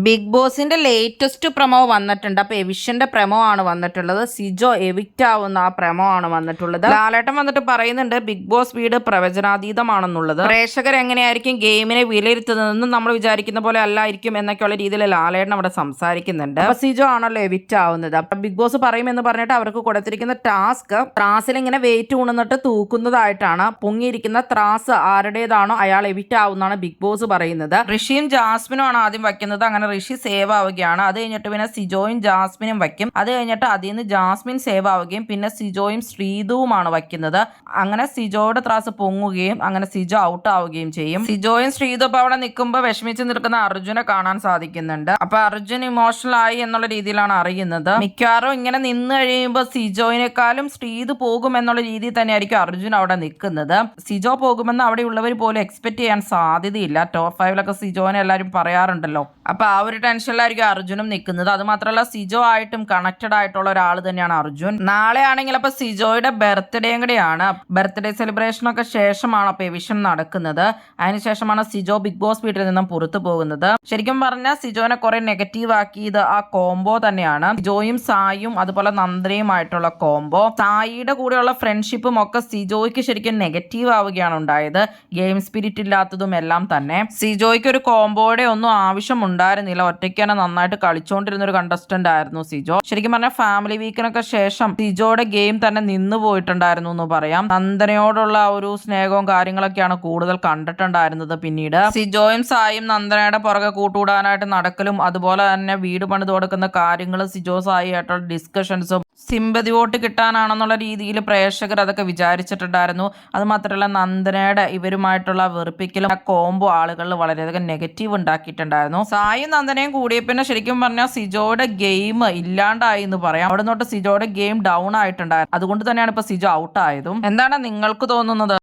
Big ബോസിന്റെ latest promo വന്നിട്ടുണ്ട്. അപ്പൊ എവിക്ഷന്റെ പ്രമോ ആണ് വന്നിട്ടുള്ളത്. സിജോ എവിക്റ്റ് ആവുന്ന ആ പ്രമോ ആണ് വന്നിട്ടുള്ളത്. ലാലേട്ടൻ വന്നിട്ട് പറയുന്നുണ്ട് ബിഗ് ബോസ് വീട് പ്രവചനാതീതമാണെന്നുള്ളത്. പ്രേക്ഷകർ എങ്ങനെയായിരിക്കും ഗെയിമിനെ വിലയിരുത്തുന്നതെന്നും നമ്മൾ വിചാരിക്കുന്ന പോലെ അല്ലായിരിക്കും എന്നൊക്കെയുള്ള രീതിയിൽ ലാലേട്ടൻ അവിടെ സംസാരിക്കുന്നുണ്ട്. അപ്പൊ സിജോ ആണല്ലോ എവിക്റ്റ് ആവുന്നത്. അപ്പൊ ബിഗ് ബോസ് പറയുമെന്ന് പറഞ്ഞിട്ട് അവർക്ക് കൊടുത്തിരിക്കുന്ന ടാസ്ക് ത്രാസിൽ ഇങ്ങനെ വെയിറ്റ് ഉണർന്നിട്ട് തൂക്കുന്നതായിട്ടാണ്. പൊങ്ങിയിരിക്കുന്ന ത്രാസ് ആരുടേതാണോ അയാൾ എവിക്റ്റ് ആവുന്നതാണ് ബിഗ് ബോസ് പറയുന്നത്. ഋഷിയും ജാസ്മിനും ആണ് ആദ്യം വയ്ക്കുന്നത്. അങ്ങനെ ഋഷി സേവ് ആവുകയാണ്. അത് കഴിഞ്ഞിട്ട് പിന്നെ സിജോയും ജാസ്മിനും വയ്ക്കും. അത് കഴിഞ്ഞിട്ട് അതിൽ നിന്ന് ജാസ്മിൻ സേവ് ആവുകയും പിന്നെ സിജോയും ശ്രീതുവുമാണ് വയ്ക്കുന്നത്. അങ്ങനെ സിജോയുടെ ത്രാസ് പൊങ്ങുകയും അങ്ങനെ സിജോ ഔട്ട് ആവുകയും ചെയ്യും. സിജോയും ശ്രീതു ഇപ്പൊ അവിടെ നിൽക്കുമ്പോൾ വിഷമിച്ച് നിൽക്കുന്ന അർജുനെ കാണാൻ സാധിക്കുന്നുണ്ട്. അപ്പൊ അർജുൻ ഇമോഷണൽ ആയി എന്നുള്ള രീതിയിലാണ് അറിയുന്നത്. മിക്കവാറും ഇങ്ങനെ നിന്ന് കഴിയുമ്പോൾ സിജോയിനെക്കാളും ശ്രീതു പോകും എന്നുള്ള രീതിയിൽ തന്നെയായിരിക്കും അർജുൻ അവിടെ നിൽക്കുന്നത്. സിജോ പോകുമെന്ന് അവിടെയുള്ളവർ പോലും എക്സ്പെക്ട് ചെയ്യാൻ സാധ്യതയില്ല. ടോപ്പ് 5 സിജോനെ എല്ലാവരും പറയാറുണ്ടല്ലോ. അപ്പൊ ആ ഒരു ടെൻഷനിലായിരിക്കും അർജുനും നിൽക്കുന്നത്. അത് മാത്രമല്ല സിജോ ആയിട്ടും കണക്റ്റഡ് ആയിട്ടുള്ള ഒരാൾ തന്നെയാണ് അർജുൻ. നാളെ ആണെങ്കിൽ അപ്പൊ സിജോയുടെ ബർത്ത്ഡേയും കൂടെയാണ്. ബർത്ത്ഡേ സെലിബ്രേഷൻ ഒക്കെ ശേഷമാണ് അപ്പൊ എവിഷൻ നടക്കുന്നത്. അതിനുശേഷമാണ് സിജോ ബിഗ് ബോസ് വീട്ടിൽ നിന്നും പുറത്തു പോകുന്നത്. ശരിക്കും പറഞ്ഞാൽ സിജോനെ കുറെ നെഗറ്റീവ് ആക്കിയത് ആ കോംബോ തന്നെയാണ്. സിജോയും സായും അതുപോലെ നന്ദനയുമായിട്ടുള്ള കോംബോ. സായിയുടെ കൂടെയുള്ള ഫ്രണ്ട്ഷിപ്പും ഒക്കെ സിജോയ്ക്ക് ശരിക്കും നെഗറ്റീവ് ആവുകയാണ് ഉണ്ടായത്. ഗെയിം സ്പിരിറ്റ് ഇല്ലാത്തതും എല്ലാം തന്നെ. സിജോയ്ക്ക് ഒരു കോംബോയുടെ ഒന്നും ആവശ്യം ഉണ്ടായിരുന്നില്ല. ഒറ്റയ്ക്ക് തന്നെ നന്നായിട്ട് കളിച്ചുകൊണ്ടിരുന്ന ഒരു കണ്ടസ്റ്റന്റ് ആയിരുന്നു സിജോ. ശരിക്കും പറഞ്ഞാൽ ഫാമിലി വീക്കിനൊക്കെ ശേഷം സിജോയുടെ ഗെയിം തന്നെ നിന്നു പോയിട്ടുണ്ടായിരുന്നു എന്ന് പറയാം. നന്ദനയോടുള്ള ഒരു സ്നേഹവും കാര്യങ്ങളൊക്കെയാണ് കൂടുതൽ കണ്ടിട്ടുണ്ടായിരുന്നത്. പിന്നീട് സിജോയും സായും നന്ദനയുടെ പുറകെ കൂട്ടുകൂടാനായിട്ട് നടക്കലും അതുപോലെ തന്നെ വീട് പണിത് കൊടുക്കുന്ന കാര്യങ്ങളും സിജോ സായി ആയിട്ടുള്ള ഡിസ്കഷൻസും സിമ്പതി വോട്ട് കിട്ടാനാണെന്നുള്ള രീതിയിൽ പ്രേക്ഷകർ അതൊക്കെ വിചാരിച്ചിട്ടുണ്ടായിരുന്നു. അത് മാത്രമല്ല നന്ദനയുടെ ഇവരുമായിട്ടുള്ള വെറുപ്പിക്കലും ആ കോംബോ ആളുകളിൽ വളരെയധികം നെഗറ്റീവ് ഉണ്ടാക്കിയിട്ടുണ്ടായിരുന്നു. സായും നന്ദനയും കൂടിയ പിന്നെ ശരിക്കും പറഞ്ഞാൽ സിജോയുടെ ഗെയിം ഇല്ലാണ്ടായി എന്ന് പറയാം. അവിടെ നിന്നോട്ട് സിജോയുടെ ഗെയിം ഡൗൺ ആയിട്ടുണ്ടായിരുന്നു. അതുകൊണ്ട് തന്നെയാണ് ഇപ്പൊ സിജോ ഔട്ട് ആയതും. എന്താണ് നിങ്ങൾക്ക് തോന്നുന്നത്?